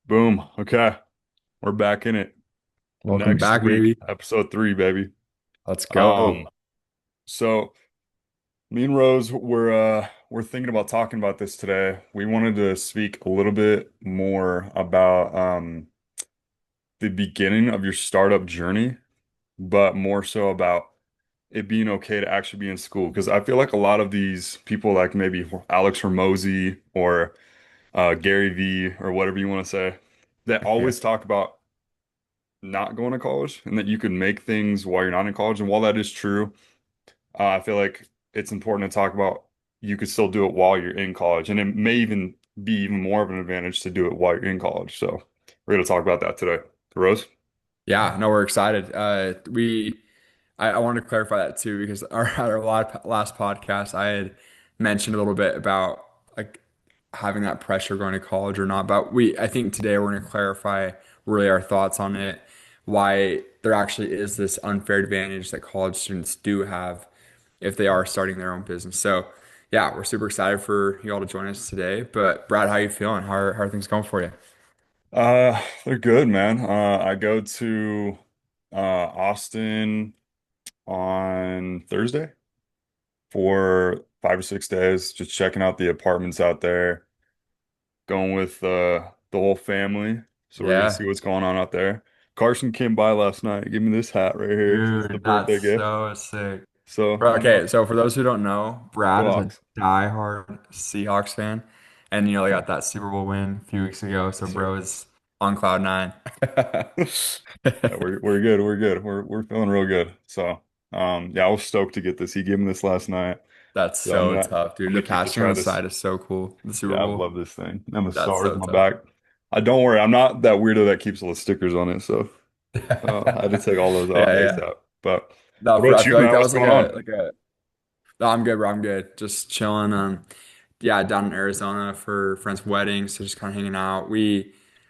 Boom. Okay. We're back in it. Welcome Next back, week, baby. episode 3, baby. Let's go. Um, so me and Rose we're thinking about talking about this today. We wanted to speak a little bit more about the beginning of your startup journey, but more so about it being okay to actually be in school. Because I feel like a lot of these people, like maybe Alex Hormozy or Gary V or whatever you want to say, that Yeah. always talk about not going to college and that you can make things while you're not in college. And while that is true, I feel like it's important to talk about you could still do it while you're in college. And it may even be even more of an advantage to do it while you're in college. So we're going to talk about that today. Rose? Yeah, no, we're excited. I wanted to clarify that too because at our last podcast, I had mentioned a little bit about like having that pressure going to college or not. But I think today we're going to clarify really our thoughts on it, why there actually is this unfair advantage that college students do have if they are starting their own business. So, yeah, we're super excited for you all to join us today. But Brad, how you feeling? How are things going for you? They're good, man. I go to Austin on Thursday for 5 or 6 days, just checking out the apartments out there, going with the whole family. So we're gonna see Yeah. what's going on out there. Carson came by last night. Give me this hat right here. It's the Dude, birthday that's gift. so sick. So Bro, I know. okay, so for those who don't know, Brad Go is a Hawks. diehard Seahawks fan. And they got that Super Bowl win a few weeks ago, so Yes, sir. bro is on cloud nine. Yeah, we're good. We're good. We're feeling real good. So yeah, I was stoked to get this. He gave me this last night. That's So I'm so gonna tough, dude. I'm The gonna keep this passing on right. the This side is so cool. The Super Yeah, I Bowl. love this thing. And the That's stars so on the tough. back. I don't worry, I'm not that weirdo that keeps all the stickers on it, so I had to take all those Yeah, out yeah. ASAP. But No, what I about you, feel like man? that What's was going on? no, I'm good, bro. I'm good. Just chilling. Yeah, down in Arizona for a friend's wedding, so just kind of hanging out.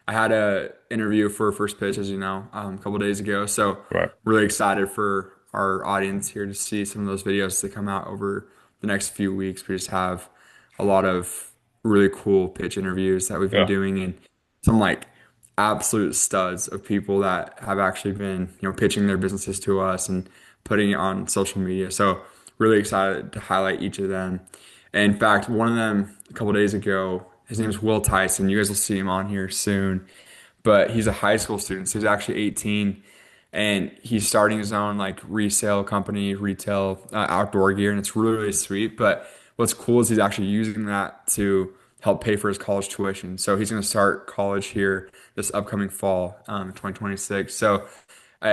I had a interview for first pitch, as you know, a couple days ago. So Right. really excited for our audience here to see some of those videos that come out over the next few weeks. We just have a lot of really cool pitch interviews that we've been Yeah. doing, and some like absolute studs of people that have actually been, pitching their businesses to us and putting it on social media. So really excited to highlight each of them. And in fact, one of them a couple days ago, his name is Will Tyson. You guys will see him on here soon, but he's a high school student. So he's actually 18 and he's starting his own like resale company, retail outdoor gear. And it's really, really sweet. But what's cool is he's actually using that to help pay for his college tuition. So he's going to start college here this upcoming fall, 2026. So,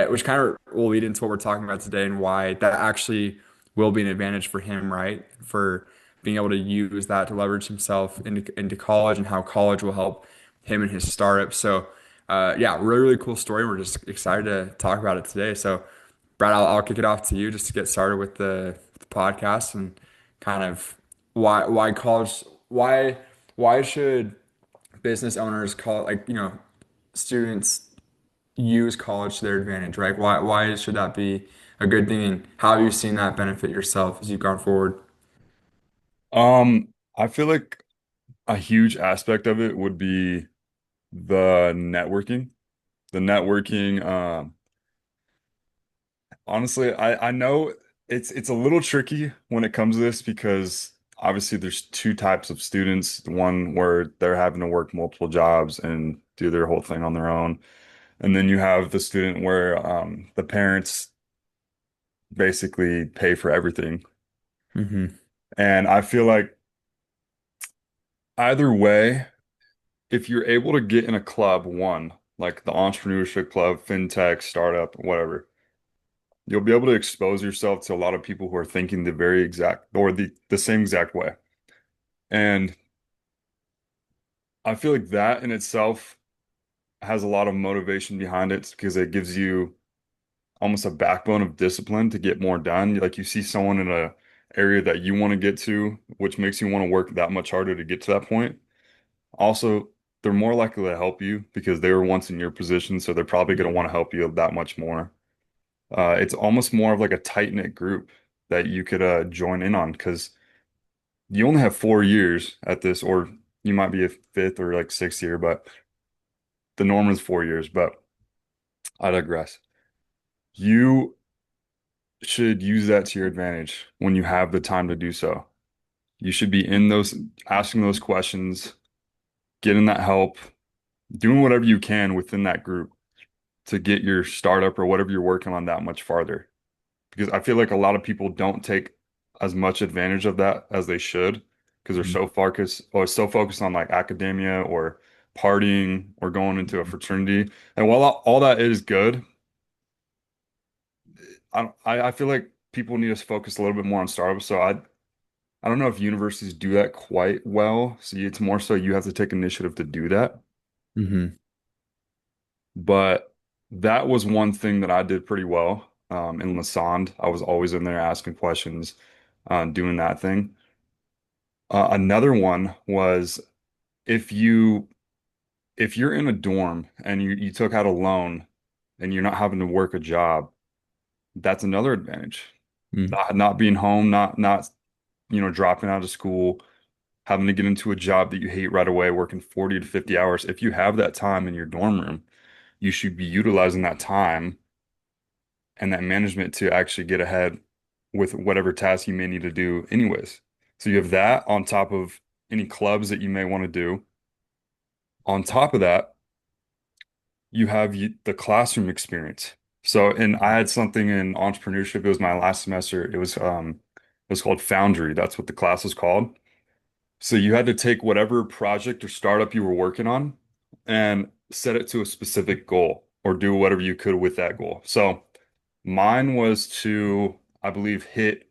which kind of will lead into what we're talking about today and why that actually will be an advantage for him, right? For being able to use that to leverage himself into college and how college will help him and his startup. So, yeah, really, really cool story. We're just excited to talk about it today. So, Brad, I'll kick it off to you just to get started with the podcast and kind of why college, why should business owners call like, students use college to their advantage, right? Why should that be a good thing? And how have you seen that benefit yourself as you've gone forward? I feel like a huge aspect of it would be the networking. The networking, honestly, I know it's a little tricky when it comes to this because obviously there's two types of students. The one where they're having to work multiple jobs and do their whole thing on their own. And then you have the student where the parents basically pay for everything. Hmm. And I feel like either way, if you're able to get in a club, one, like the entrepreneurship club, fintech, startup, whatever, you'll be able to expose yourself to a lot of people who are thinking the very exact or the same exact way. And I feel like that in itself has a lot of motivation behind it because it gives you almost a backbone of discipline to get more done. Like you see someone in a area that you want to get to, which makes you want to work that much harder to get to that point. Also, they're more likely to help you because they were once in your position, so they're probably going to want to help you that much more. It's almost more of like a tight-knit group that you could join in on because you only have 4 years at this, or you might be a fifth or like sixth year, but the norm is 4 years, but I digress. You should use that to your advantage when you have the time to do so. You should be in those, asking those questions, getting that help, doing whatever you can within that group to get your startup or whatever you're working on that much farther. Because I feel like a lot of people don't take as much advantage of that as they should because they're Mhm. so focused on like academia or partying or going into a fraternity. And while all that is good, I feel like people need to focus a little bit more on startups. So I don't know if universities do that quite well. So it's more so you have to take initiative to do that. Mhm. But that was one thing that I did pretty well in Lassonde. I was always in there asking questions, doing that thing. Another one was if you if you're in a dorm and you took out a loan and you're not having to work a job, that's another advantage. Mhm. Not being home, not dropping out of school, having to get into a job that you hate right away, working 40 to 50 hours. If you have that time in your dorm room, you should be utilizing that time and that management to actually get ahead with whatever task you may need to do anyways. So you have that on top of any clubs that you may want to do. On top of that, you have the classroom experience. So, and I had something in entrepreneurship. It was my last semester. It was called Foundry. That's what the class was called. So you had to take whatever project or startup you were working on and set it to a specific goal or do whatever you could with that goal. So mine was to, I believe, hit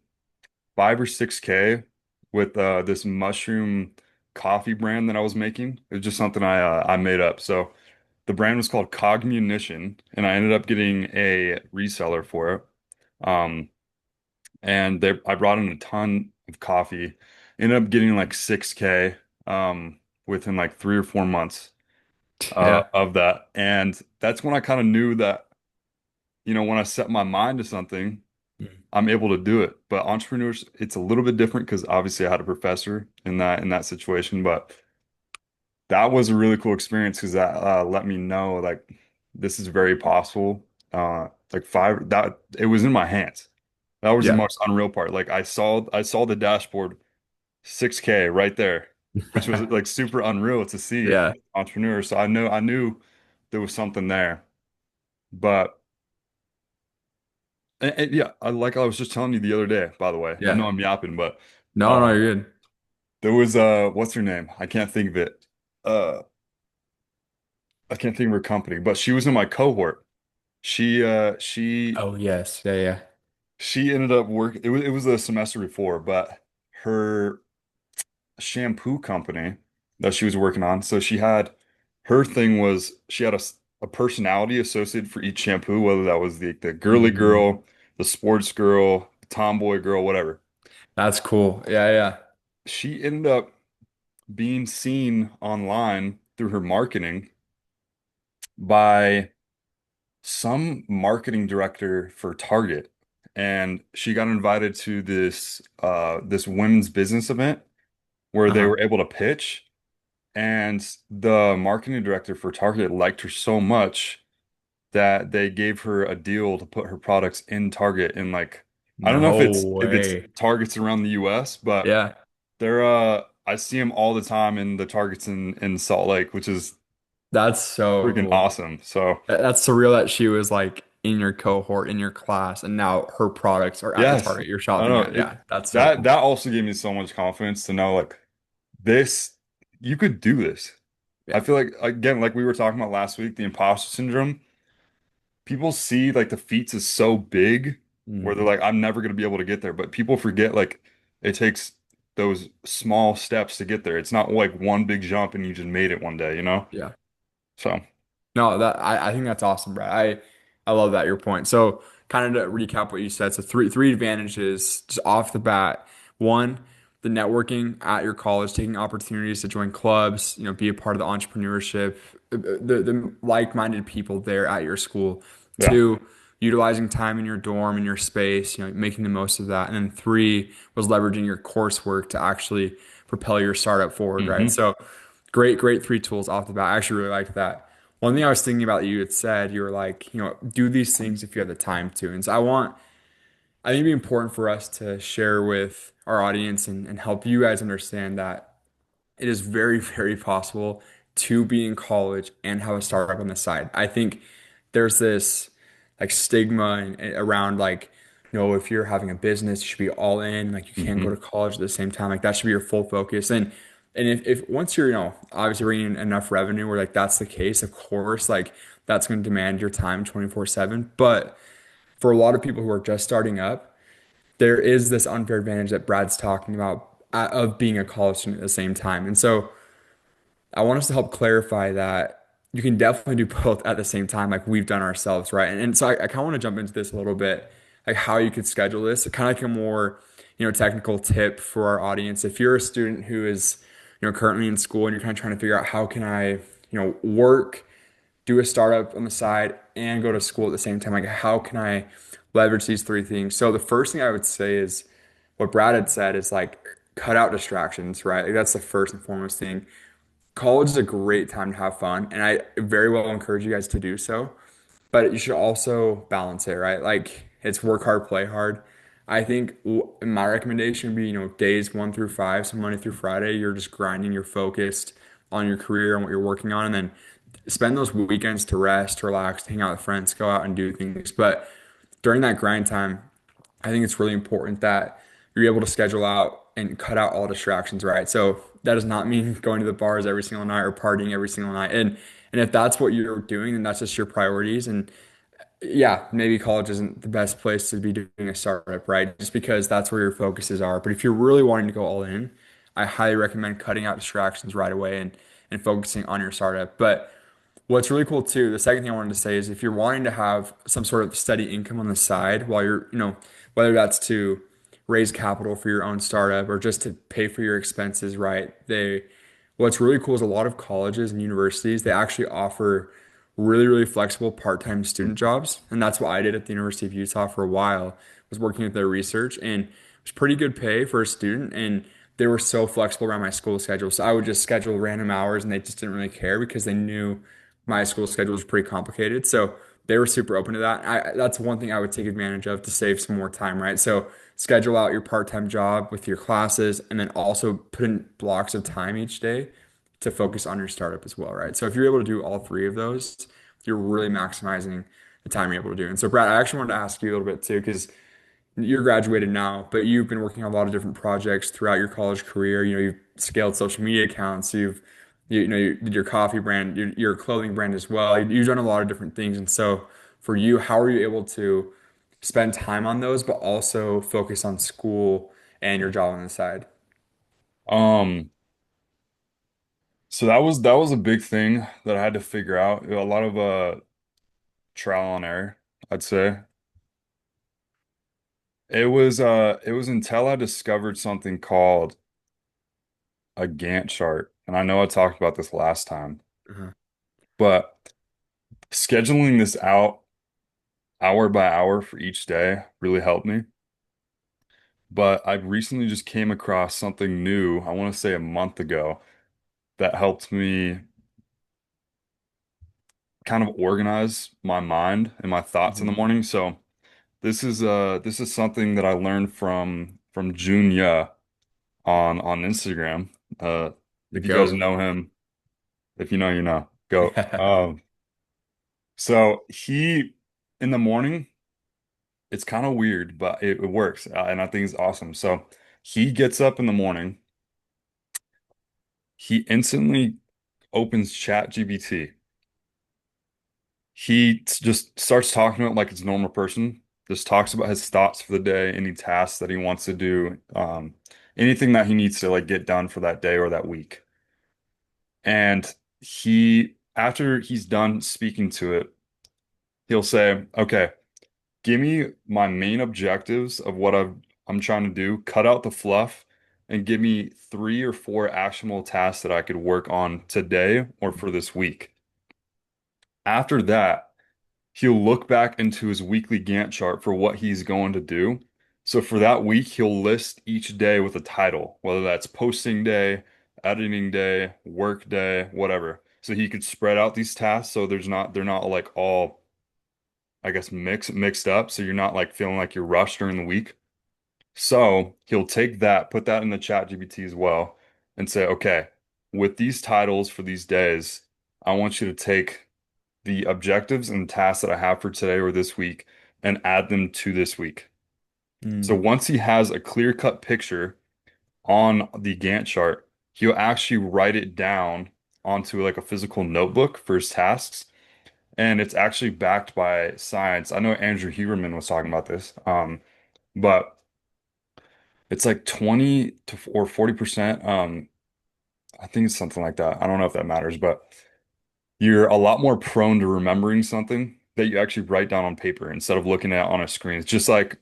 5 or 6K with this mushroom coffee brand that I was making. It was just something I made up. So the brand was called Cogmunition, and I ended up getting a reseller for it. Um, and I brought in a ton of coffee. Ended up getting like 6K within like 3 or 4 months Yeah. of that. And that's when I kind of knew that, when I set my mind to something, Mhm. I'm able to do it. But entrepreneurs, it's a little bit different because obviously I had a professor in that situation, but that was a really cool experience because that let me know like this is very possible. Like five that it was in my hands. That was the Yeah. most unreal part. Like I saw the dashboard 6K right there, which was like super unreal to see Yeah. entrepreneurs. So I knew there was something there. But and yeah, like I was just telling you the other day, by the way. I know Yeah. I'm yapping, but No, no, uh you're good. there was what's her name? I can't think of it. Uh I can't think of her company, but she was in my cohort. She uh she Oh, yes. Yeah, yeah. she ended up it was a semester before, but her shampoo company that she was working on. So her thing was she had a personality associated for each shampoo, whether that was the girly Mhm. girl, the sports girl, tomboy girl, whatever. That's cool. Yeah, yeah. She ended up being seen online through her marketing by some marketing director for Target. And she got invited to this women's business event where they Uh-huh. were able to pitch. And the marketing director for Target liked her so much that they gave her a deal to put her products in Target in like I don't know if No it's way. Targets around the US, but Yeah. they're I see them all the time in the Targets in Salt Lake, which is That's so freaking cool. awesome. So That's surreal that she was like in your cohort, in your class, and now her products are at the yes, Target you're I shopping don't at. know it Yeah, that's so that cool. that also gave me so much confidence to know like this you could do this. I Yeah. feel like again, like we were talking about last week, the imposter syndrome. People see like the feats as so big where they're Hmm. like, I'm never gonna be able to get there. But people forget like it takes those small steps to get there. It's not like one big jump and you just made it one day, you know? Yeah. So No, I think that's awesome, Brad. I love that your point. So kind of to recap what you said. So three advantages just off the bat. One, the networking at your college, taking opportunities to join clubs, be a part of the entrepreneurship, the like-minded people there at your school. yeah. Two, utilizing time in your dorm in your space, making the most of that. And then three was leveraging your coursework to actually propel your startup forward, right? Hmm. So great three tools off the bat. I actually really liked that. one thing I was thinking about you had said, you were like, do these things if you have the time to. And so I think it'd be important for us to share with our audience and help you guys understand that it is very, very possible to be in college and have a startup on the side. I think there's this like stigma around like, if you're having a business, you should be all in. Like you can't go Hmm. to college at the same time. Like that should be your full focus. And if once you're, obviously bringing in enough revenue where like that's the case, of course, like that's going to demand your time 24/7. But for a lot of people who are just starting up, there is this unfair advantage that Brad's talking about of being a college student at the same time. And so I want us to help clarify that you can definitely do both at the same time, like we've done ourselves, right? And so I kind of want to jump into this a little bit, like how you could schedule this, kind of like a more, technical tip for our audience. If you're a student who is, currently in school and you're kind of trying to figure out how can I, work, do a startup on the side, and go to school at the same time, like how can I leverage these three things? So the first thing I would say is what Brad had said is like cut out distractions, right? Like that's the first and foremost thing. College is a great time to have fun, and I very well encourage you guys to do so. But you should also balance it, right? Like it's work hard, play hard. I think my recommendation would be, days 1 through 5, so Monday through Friday, you're just grinding, you're focused on your career and what you're working on, and then spend those weekends to rest, to relax, to hang out with friends, go out and do things. But during that grind time, I think it's really important that you're able to schedule out and cut out all distractions, right? So that does not mean going to the bars every single night or partying every single night. And if that's what you're doing, then that's just your priorities. And yeah, maybe college isn't the best place to be doing a startup, right? Just because that's where your focuses are. But if you're really wanting to go all in, I highly recommend cutting out distractions right away and focusing on your startup. But what's really cool too, the second thing I wanted to say is if you're wanting to have some sort of steady income on the side while you're, whether that's to raise capital for your own startup or just to pay for your expenses, right? What's really cool is a lot of colleges and universities, they actually offer really, really flexible part-time student jobs. And that's what I did at the University of Utah for a while, was working with their research and it was pretty good pay for a student. And they were so flexible around my school schedule. So I would just schedule random hours and they just didn't really care because they knew my school schedule was pretty complicated. So they were super open to that. That's one thing I would take advantage of to save some more time, right? So schedule out your part-time job with your classes and then also put in blocks of time each day to focus on your startup as well, right? So if you're able to do all three of those, you're really maximizing the time you're able to do. And so Brad, I actually wanted to ask you a little bit too, because you're graduated now, but you've been working on a lot of different projects throughout your college career. You've scaled social media accounts, you did your coffee brand, your clothing brand as well. You've done a lot of different things. And so for you, how are you able to spend time on those, but also focus on school and your job on the side? Um, so that was a big thing that I had to figure out. A lot of trial and error, I'd say. It was until I discovered something called a Gantt chart. And I know I talked about this last time, Uh-huh. but scheduling this out hour by hour for each day really helped me. But I recently just came across something new, I want to say a month ago, that helped me kind of organize my mind and my thoughts in the Mhm. morning. So this is something that I learned from Junya on Instagram. The If you guys goat. know him, if you know, you know. Go. Yeah. So he in the morning, it's kind of weird, but it works, and I think it's awesome. So he gets up in the morning, he instantly opens ChatGPT. Just starts talking about it like it's a normal person. Just talks about his thoughts for the day, any tasks that he wants to do, anything that he needs to like get done for that day or that week. And after he's done speaking to it, he'll say, "Okay, give me my main objectives of what I'm trying to do, cut out the fluff, and give me 3 or 4 actionable tasks that I could work on today or for this week." After that, he'll look back into his weekly Gantt chart for what he's going to do. So for that week, he'll list each day with a title, whether that's posting day, editing day, work day, whatever. so he could spread out these tasks so they're not like all, I guess, mixed up, so you're not like feeling like you're rushed during the week. So he'll take that, put that in the chat GPT as well, and say, okay, with these titles for these days, I want you to take the objectives and tasks that I have for today or this week and add them to this week. So Mm, once he has a clear-cut picture on the Gantt chart, he'll actually write it down onto like a physical notebook for his tasks. And it's actually backed by science. I know Andrew Huberman was talking about this. But it's like 20 to or 40%. I think it's something like that. I don't know if that matters, but you're a lot more prone to remembering something that you actually write down on paper instead of looking at it on a screen. It's just like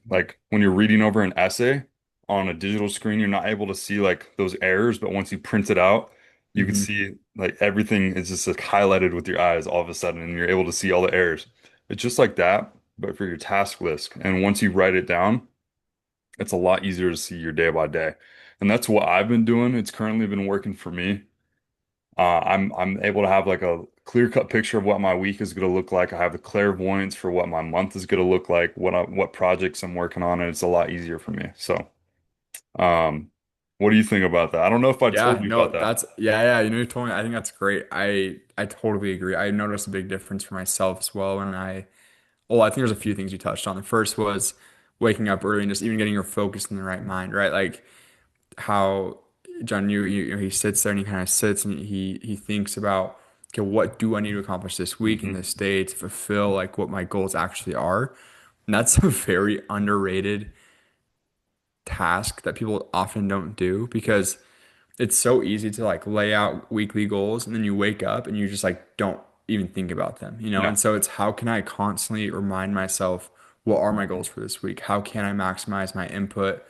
when you're reading over an essay on a digital screen, you're not able to see like those errors, but once you print it out, you can hmm. see like everything is just like highlighted with your eyes all of a sudden, and you're able to see all the errors. It's just like that, but for your task list. And once you write it down, it's a lot easier to see your day by day. And that's what I've been doing. It's currently been working for me. I'm able to have like a clear-cut picture of what my week is going to look like. I have the clairvoyance for what my month is going to look like, what projects I'm working on, and it's a lot easier for me. So, um, what do you think about that? I don't know if I told Yeah, you about no, that. that's yeah. You know, you told me. I think that's great. I totally agree. I noticed a big difference for myself as well when I think there's a few things you touched on. The first was waking up early and just even getting your focus in the right mind, right? Like how John, you know, he sits there and he kind of sits and he thinks about, okay, what do I need to accomplish this week in Hmm. this day to fulfill like what my goals actually are? And that's a very underrated task that people often don't do because it's so easy to like lay out weekly goals and then you wake up and you just like don't even think about them, you know? Yeah. And so it's how can I constantly remind myself what are my goals for this week? How can I maximize my input?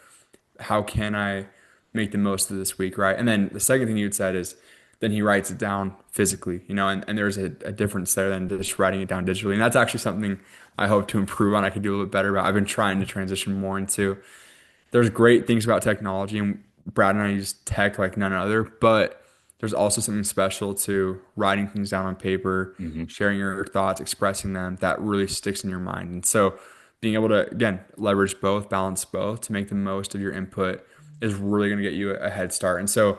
How can I make the most of this week, right? And then the second thing you had said is then he writes it down physically, you know, and there's a difference there than just writing it down digitally. And that's actually something I hope to improve on. I could do a little bit better about. I've been trying to transition more into there's great things about technology, and Brad and I use tech like none other, but there's also something special to writing things down on paper, Hmm. sharing your thoughts, expressing them that really sticks in your mind. And so being able to, again, leverage both, balance both to make the most of your input is really going to get you a head start. And so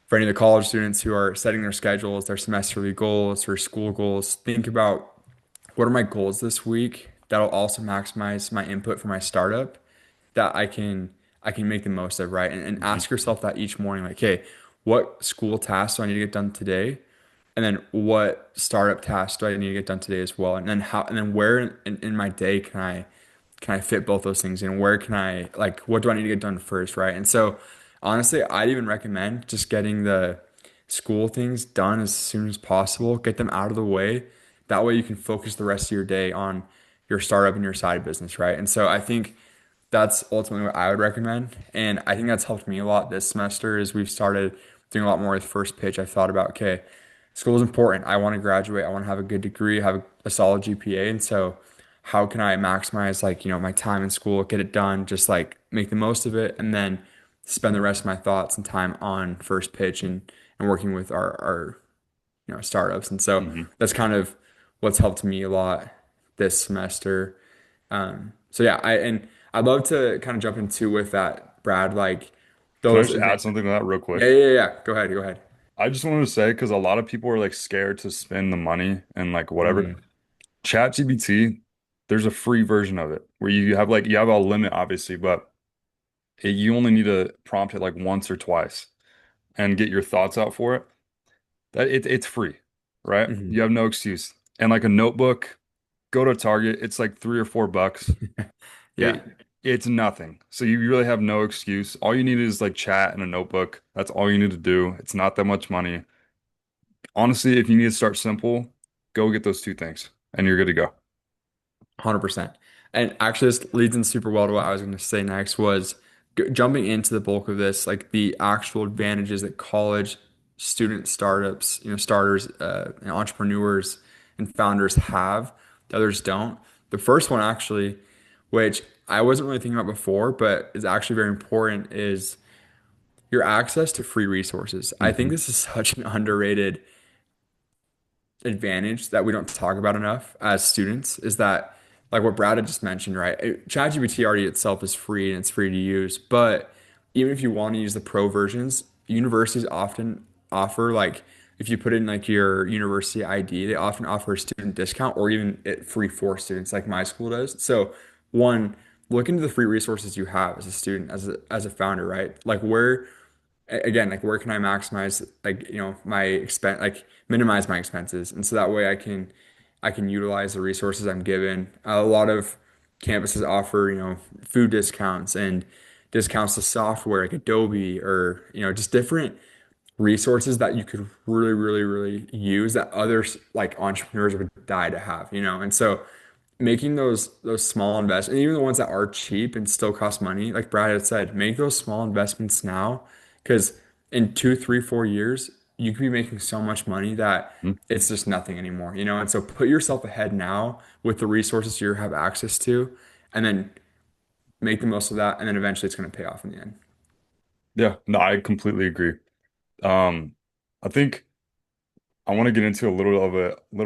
for any of the college students who are setting their schedules, their semesterly goals, or school goals, think about what are my goals this week that'll also maximize my input for my startup that I can make the most of, right? And Hmm. ask yourself that each morning, like, hey, what school tasks do I need to get done today? And then what startup tasks do I need to get done today as well? And then how and then where in my day can I fit both those things in? Where can I like what do I need to get done first, right? And so honestly, I'd even recommend just getting the school things done as soon as possible, get them out of the way. That way you can focus the rest of your day on your startup and your side business, right? And so I think that's ultimately what I would recommend. And I think that's helped me a lot this semester as we've started doing a lot more with first pitch. I thought about, okay, school is important. I want to graduate. I want to have a good degree, have a solid GPA. And so how can I maximize like, you know, my time in school, get it done, just like make the most of it, and then spend the rest of my thoughts and time on first pitch and working with our you know, startups. And so Hmm. that's kind of what's helped me a lot this semester. So yeah, I'd love to kind of jump into with that, Brad, like Can I those just add advanced. something to that real Yeah, quick? yeah, yeah. Go ahead, go ahead. I just wanted to say, because a lot of people are like scared to spend the money and like whatever. Mm, ChatGPT, there's a free version of it where you have a limit obviously, but you only need to prompt it like once or twice and get your thoughts out for it. It's free, right? mhm. You have no excuse. And like a notebook, go to Target, it's like $3 or $4. Yeah, It's nothing. So you really have no excuse. All you need is like chat and a notebook. That's all you need to do. It's not that much money. Honestly, if you need to start simple, go get those two things and you're good to go. 100%. And actually, this leads in super well to what I was going to say next was jumping into the bulk of this, like the actual advantages that college student startups, you know, starters, and entrepreneurs and founders have that others don't. The first one actually, which I wasn't really thinking about before, but is actually very important, is your access to free resources. I think Hmm. this is such an underrated advantage that we don't talk about enough as students is that, like what Brad had just mentioned, right? ChatGPT already itself is free and it's free to use, but even if you want to use the pro versions, universities often offer like if you put in like your university ID, they often offer a student discount or even it free for students, like my school does. So one, look into the free resources you have as a student, as a founder, right? Like again, like where can I maximize like, my expense, like minimize my expenses. And so that way I can utilize the resources I'm given. A lot of campuses offer, food discounts and discounts to software like Adobe or, just different resources that you could really, really, really use that others like entrepreneurs would die to have, And so making those small investments, even the ones that are cheap and still cost money, like Brad had said, make those small investments now, because in 2, 3, 4 years, you could be making so much money that Mhm. it's just nothing anymore, And so put yourself ahead now with the resources you have access to, and then make the most of that, and then eventually it's going to pay off in the end. Yeah, no, I completely agree. Um, I think I want to get into a little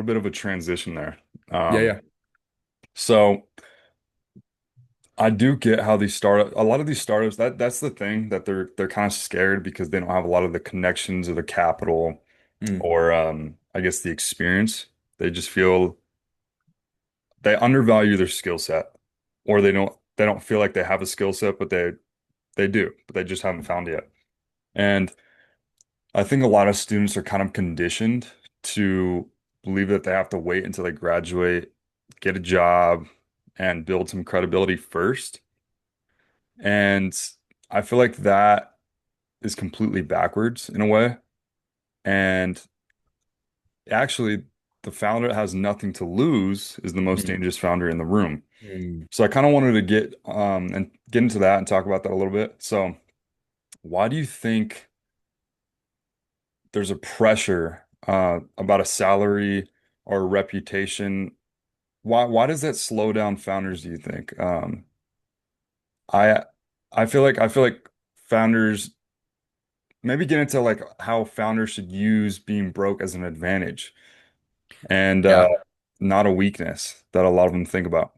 bit of a transition there. Yeah, Um, yeah. so I do get how a lot of these startups, that's the thing that they're kind of scared because they don't have a lot of the connections or the capital Mm, or I guess the experience. They just feel they undervalue their skill set, or they don't feel like they have a skill set, but they do, but they just haven't found it yet. And I think a lot of students are kind of conditioned to believe that they have to wait until they graduate, get a job, and build some credibility first. And I feel like that is completely backwards in a way. And actually, the founder that has nothing to lose is the most mm, dangerous founder in the room. mm, So I kind of wanted to get into that and talk about that a little bit. So why do you think there's a pressure about a salary or a reputation? Why does that slow down founders, do you think? I I feel like founders maybe get into like how founders should use being broke as an advantage and yeah. not a weakness that a lot of them think about.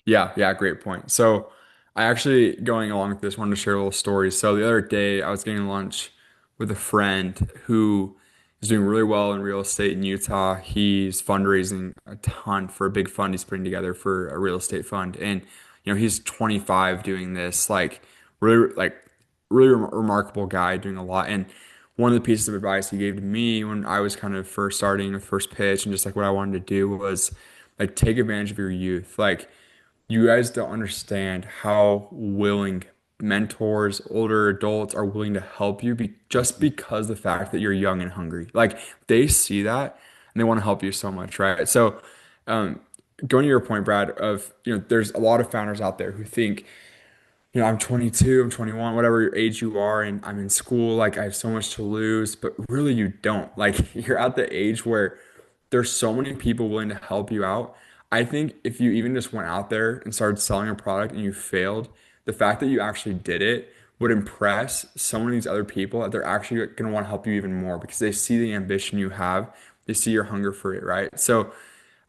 Yeah, yeah, great point. So I actually, going along with this, wanted to share a little story. So the other day I was getting lunch with a friend who is doing really well in real estate in Utah. He's fundraising a ton for a big fund he's putting together for a real estate fund. And he's 25 doing this, like really remarkable guy doing a lot. And one of the pieces of advice he gave to me when I was kind of first starting with first pitch and just like what I wanted to do was like take advantage of your youth. Like you guys don't understand how willing mentors, older adults are willing to help you just because the fact that you're young and hungry. Like they see that and they want to help you so much, right? So, um, going to your point, Brad, of there's a lot of founders out there who think I'm 22, I'm 21, whatever your age you are, and I'm in school, like I have so much to lose, but really you don't. Like you're at the age where there's so many people willing to help you out. I think if you even just went out there and started selling a product and you failed, the fact that you actually did it would impress so many of these other people that they're actually going to want to help you even more because they see the ambition you have, they see your hunger for it, right? So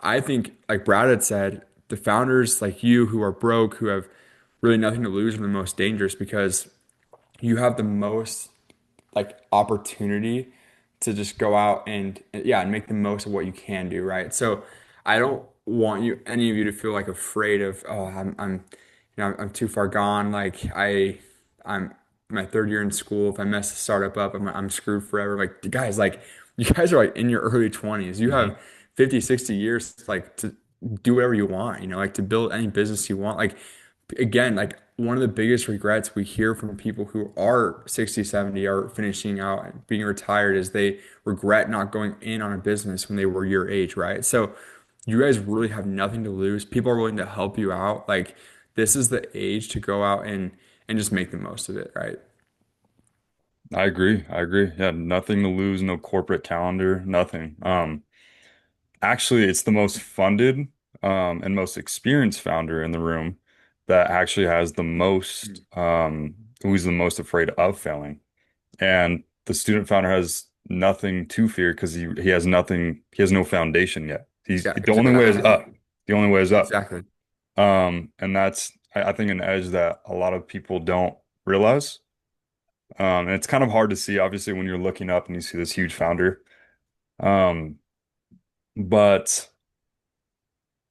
I think, like Brad had said, the founders like you who are broke, who have really nothing to lose, are the most dangerous because you have the most like opportunity to just go out and yeah, and make the most of what you can do, right? So I don't want any of you to feel like afraid of, oh, I'm too far gone. Like I'm my third year in school. If I mess the startup up, I'm screwed forever. Like guys, like you guys are like in your early 20s. You Mhm. have 50, 60 years like to do whatever you want, like to build any business you want. Like again, like one of the biggest regrets we hear from people who are 60, 70, are finishing out and being retired is they regret not going in on a business when they were your age, right? So you guys really have nothing to lose. People are willing to help you out. Like this is the age to go out and just make the most of it, right? I agree. I agree. Yeah, nothing to lose, no corporate calendar, nothing. Actually, it's the most funded and most experienced founder in the room that actually has the most who's the most afraid of failing. And the student founder has nothing to fear because he has nothing, he has no foundation yet. He's Yeah, the only way is exactly. up. The only way is up. Exactly. And that's I think an edge that a lot of people don't realize. And it's kind of hard to see, obviously, when you're looking up and you see this huge founder. Um, but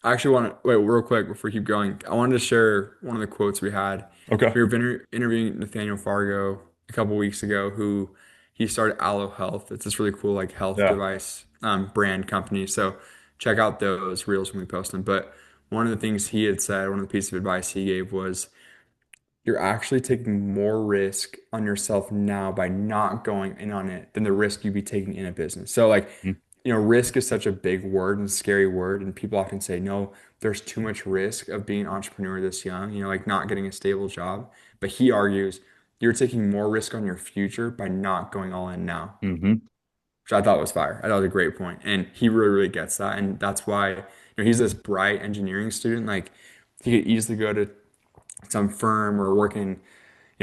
I actually want to wait real quick before we keep going. I wanted to share one of the quotes we had. okay, We were interviewing Nathaniel Fargo a couple weeks ago, who he started Aloe Health. It's this really cool like health yeah. device brand company. So check out those reels when we post them. But one of the things he had said, one of the pieces of advice he gave was you're actually taking more risk on yourself now by not going in on it than the risk you'd be taking in a business. So like, Mhm. risk is such a big word and scary word, and people often say, no, there's too much risk of being an entrepreneur this young, like not getting a stable job. But he argues you're taking more risk on your future by not going all in now, Mhm. which I thought was fire. I thought was a great point. And he really, really gets that. And that's why, he's this bright engineering student. Like he could easily go to some firm or work in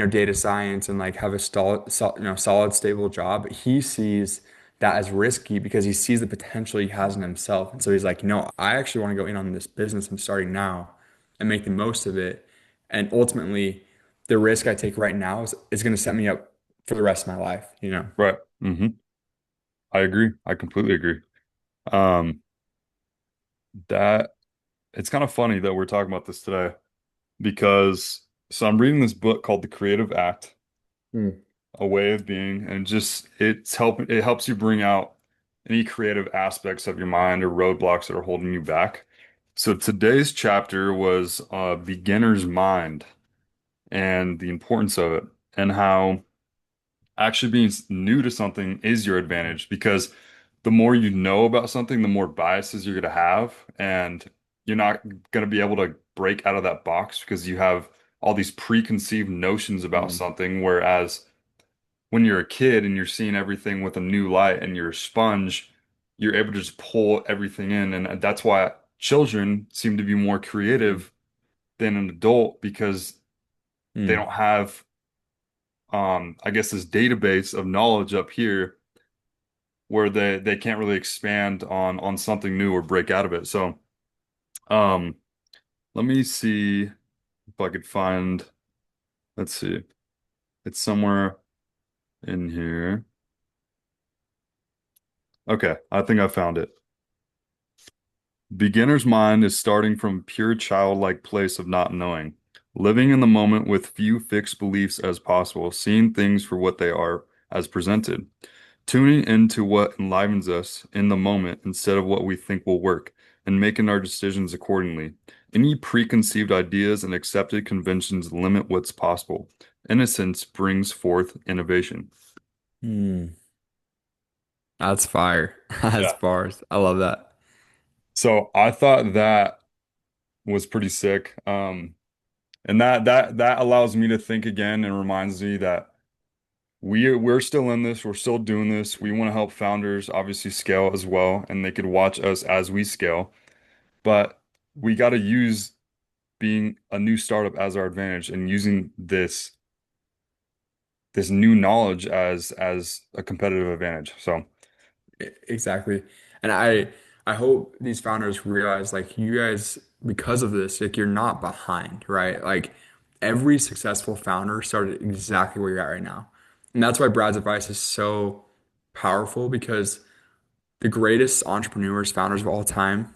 data science and like have a solid stable job. But he sees that as risky because he sees the potential he has in himself. And so he's like, no, I actually want to go in on this business I'm starting now and make the most of it. And ultimately, the risk I take right now is going to set me up for the rest of my life. Right. I agree. I completely agree. Um, that it's kind of funny that we're talking about this today because so I'm reading this book called The Creative Act, Hmm. A Way of Being, and just it helps you bring out any creative aspects of your mind or roadblocks that are holding you back. So today's chapter was beginner's mind and the importance of it and how actually being new to something is your advantage because the more you know about something, the more biases you're going to have, and you're not going to be able to break out of that box because you have all these preconceived notions about Hmm. something. Whereas when you're a kid and you're seeing everything with a new light and you're a sponge, you're able to just pull everything in. And that's why children seem to be more creative than an adult because they Hmm. don't have, I guess, this database of knowledge up here where they can't really expand on something new or break out of it. So, um, let me see if I could find, let's see, it's somewhere in here. Okay, I think I found it. Beginner's mind is starting from a pure childlike place of not knowing, living in the moment with few fixed beliefs as possible, seeing things for what they are as presented, tuning into what enlivens us in the moment instead of what we think will work, and making our decisions accordingly. Any preconceived ideas and accepted conventions limit what's possible. Innocence brings forth innovation. Hmm. That's fire. That's Yeah. bars. I love that. So I thought that was pretty sick. And that allows me to think again and reminds me that we're still in this, we're still doing this. We want to help founders obviously scale as well, and they could watch us as we scale. But we got to use being a new startup as our advantage and using this new knowledge as a competitive advantage. So, Exactly. And I hope these founders realize like you guys because of this like you're not behind, right? Like every successful founder started exactly where you're at right now. And that's why Brad's advice is so powerful because the greatest entrepreneurs, founders of all time,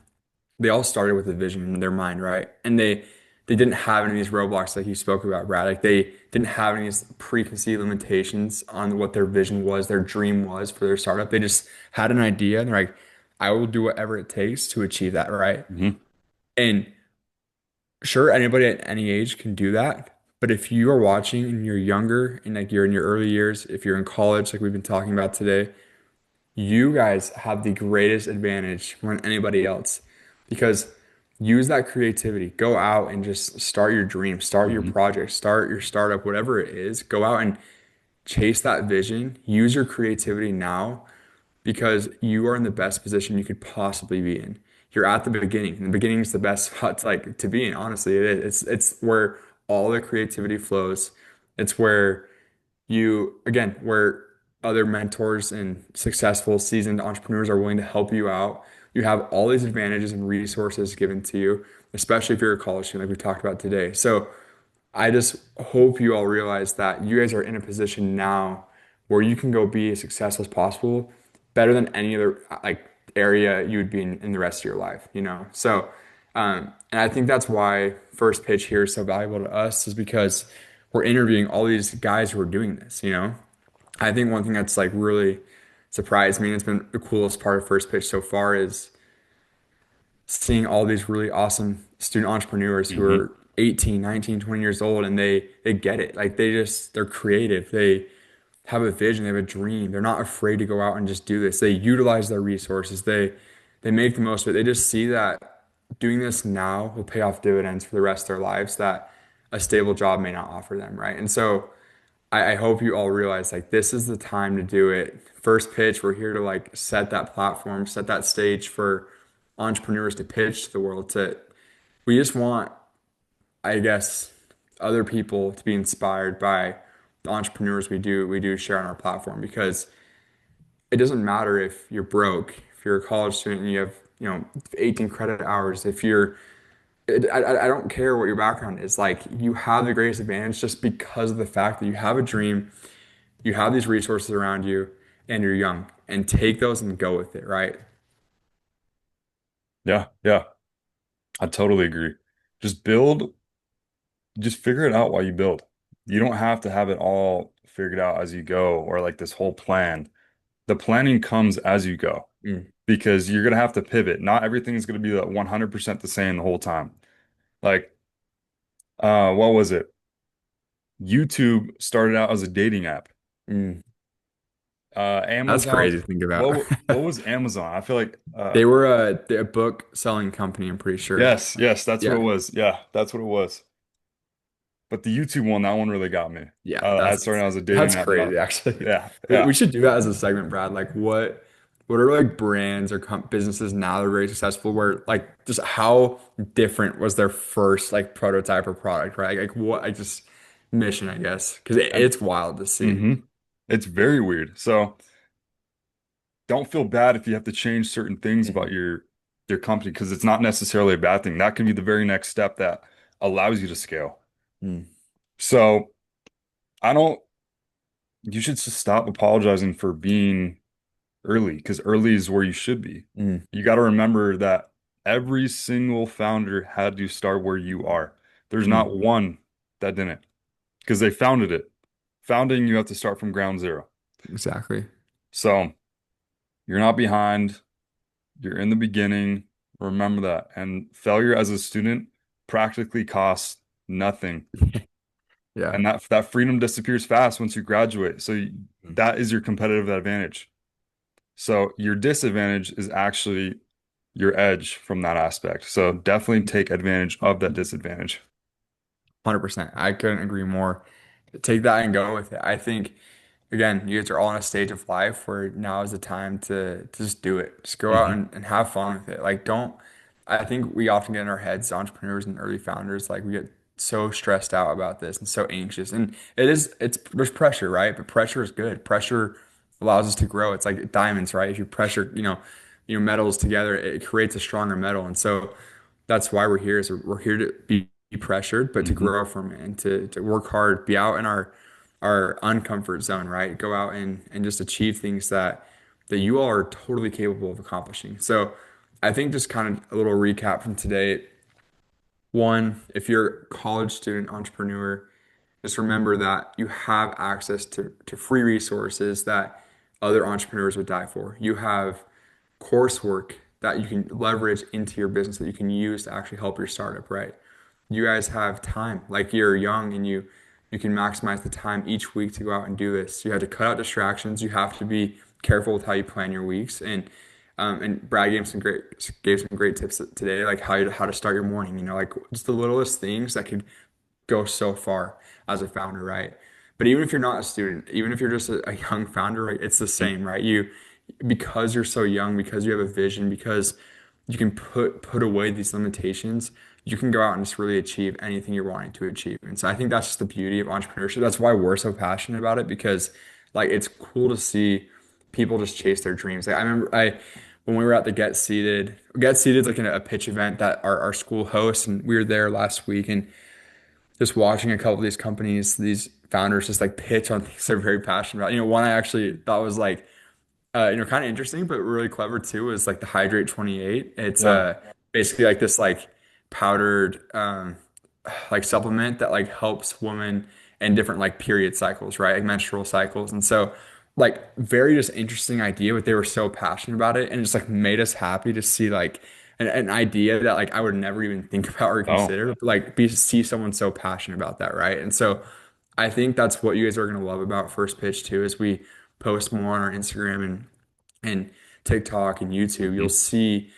they all started with a vision in their mind, right? And they didn't have any of these roadblocks like you spoke about, Brad. Like they didn't have any of these preconceived limitations on what their vision was, their dream was for their startup. They just had an idea and they're like, I will do whatever it takes to achieve that, right? mhm, And sure, anybody at any age can do that. But if you are watching and you're younger and like you're in your early years, if you're in college, like we've been talking about today, you guys have the greatest advantage more than anybody else because use that creativity. Go out and just start your dream, start your mhm, project, start your startup, whatever it is. Go out and chase that vision. Use your creativity now because you are in the best position you could possibly be in. You're at the beginning. And the beginning is the best spot to, like to be in. Honestly, it is. It's where all the creativity flows. It's where you again where other mentors and successful seasoned entrepreneurs are willing to help you out. You have all these advantages and resources given to you, especially if you're a college student, like we talked about today. So I just hope you all realize that you guys are in a position now where you can go be as successful as possible, better than any other like area you would be in the rest of your life, you know? So, and I think that's why First Pitch here is so valuable to us is because we're interviewing all these guys who are doing this, you know? I think one thing that's like really surprised me and it's been the coolest part of First Pitch so far is seeing all these really awesome student entrepreneurs who Hmm. are 18, 19, 20 years old and they get it. Like they're creative. They have a vision, they have a dream. They're not afraid to go out and just do this. They utilize their resources. They make the most of it. They just see that doing this now will pay off dividends for the rest of their lives that a stable job may not offer them, right? And so I hope you all realize like this is the time to do it. First pitch, we're here to like set that platform, set that stage for entrepreneurs to pitch to the world. We just want, I guess, other people to be inspired by the entrepreneurs we do share on our platform because it doesn't matter if you're broke, if you're a college student and you have, 18 credit hours, if you're I don't care what your background is. Like you have the greatest advantage just because of the fact that you have a dream, you have these resources around you, and you're young. And take those and go with it, right? Yeah, yeah, I totally agree. Just build, just figure it out while you build. You don't have to have it all figured out as you go or like this whole plan. The planning comes as you go Mm, because you're gonna have to pivot. Not everything is gonna be like 100% the same the whole time. Like, what was it? YouTube started out as a dating app. mm. That's Amazon, crazy to think about. what was Amazon? I feel like They were a book selling company, I'm pretty sure. yes, that's what it Yeah. was. Yeah, that's what it was. But the YouTube one, that one really got me. Yeah, I started out as a dating that's app, not crazy actually. yeah, We yeah. should do that as a segment, Brad. Like what are like brands or businesses now that are very successful where like just how different was their first like prototype or product, right? Like what I just mission, I guess. Because And it's wild to see. hmm it's very weird. So don't feel bad if you have to change certain things about Mhm. your company because it's not necessarily a bad thing. That can be the very next step that allows you to scale. Mm, So I don't, you should just stop apologizing for being early because early is where you should be. mm, You got to remember that every single founder had to start where you are. There's mm. not one that didn't because they founded it. Founding, you have to start from ground zero. Exactly. So you're not behind, you're in the beginning. Remember that. And failure as a student practically costs nothing. Yeah. And that freedom disappears fast once you graduate. So Mm, that is your competitive advantage. So your disadvantage is actually your edge from that aspect. So definitely take advantage of that disadvantage. 100%. I couldn't agree more. Take that and go with it. I think, again, you guys are all in a stage of life where now is the time to just do it. Just go out Hmm. and have fun with it. Like, don't, I think we often get in our heads, entrepreneurs and early founders, like we get so stressed out about this and so anxious. And there's pressure, right? But pressure is good. Pressure allows us to grow. It's like diamonds, right? If you pressure, metals together, it creates a stronger metal. And so that's why we're here is we're here to be pressured, but to Hmm. grow from it and to work hard, be out in our uncomfort zone, right? Go out and just achieve things that you all are totally capable of accomplishing. So I think just kind of a little recap from today. One, if you're a college student entrepreneur, just remember that you have access to free resources that other entrepreneurs would die for. You have coursework that you can leverage into your business that you can use to actually help your startup, right? You guys have time, like you're young and you can maximize the time each week to go out and do this. You have to cut out distractions. You have to be careful with how you plan your weeks. And Brad gave some great tips today, like how to start your morning. Like just the littlest things that could go so far as a founder, right? But even if you're not a student, even if you're just a young founder, right, it's the same, right? Because you're so young, because you have a vision, because you can put away these limitations, you can go out and just really achieve anything you're wanting to achieve. And so I think that's just the beauty of entrepreneurship. That's why we're so passionate about it because like it's cool to see people just chase their dreams. Like I remember when we were at the Get Seated is like a pitch event that our school hosts, and we were there last week and just watching a couple of these companies, these founders just like pitch on things they're very passionate about. One I actually thought was like kind of interesting, but really clever too is like the Hydrate 28. It's Yeah. basically like this like powdered like supplement that like helps women in different like period cycles, right? Like menstrual cycles. And so like very just interesting idea, but they were so passionate about it and it just like made us happy to see like an idea that like I would never even think about or Oh, consider, but like see someone so passionate about that, right? And so I think that's what you guys are gonna love about First Pitch too, is we post more on our Instagram and TikTok and YouTube. You'll mhm. see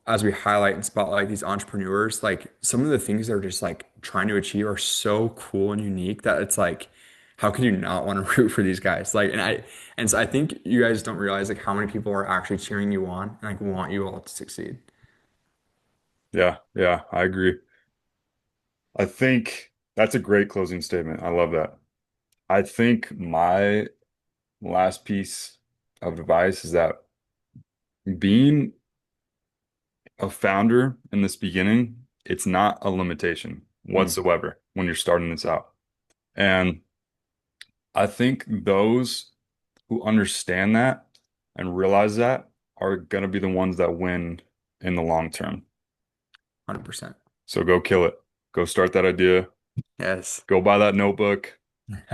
as we highlight and spotlight these entrepreneurs, like some of the things they're just like trying to achieve are so cool and unique that it's like, how can you not want to root for these guys? Like, and so I think you guys don't realize like how many people are actually cheering you on and like want you all to succeed. Yeah, yeah, I agree. I think that's a great closing statement. I love that. I think my last piece of advice is that being a founder in this beginning, it's not a limitation Mm, whatsoever when you're starting this out. And I think those who understand that and realize that are going to be the ones that win in the long term. 100%. So go kill it. Go start that idea. Yes. Go buy that notebook.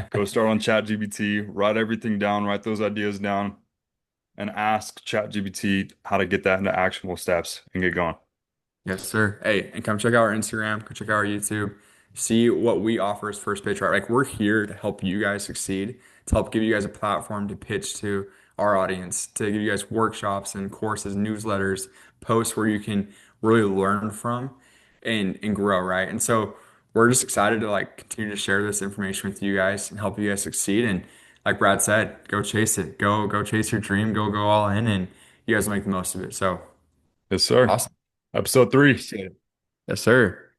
Go start on ChatGPT. Write everything down. Write those ideas down and ask ChatGPT how to get that into actionable steps and get going. Yes, sir. Hey, and come check out our Instagram, come check out our YouTube, see what we offer as First Pitch, right? Like we're here to help you guys succeed, to help give you guys a platform to pitch to our audience, to give you guys workshops and courses, newsletters, posts where you can really learn from and grow, right? And so we're just excited to like continue to share this information with you guys and help you guys succeed. And like Brad said, go chase it. Go chase your dream, go all in and you guys will make the most of it. So Yes, sir. awesome. Episode 3. Appreciate it. Yes, sir.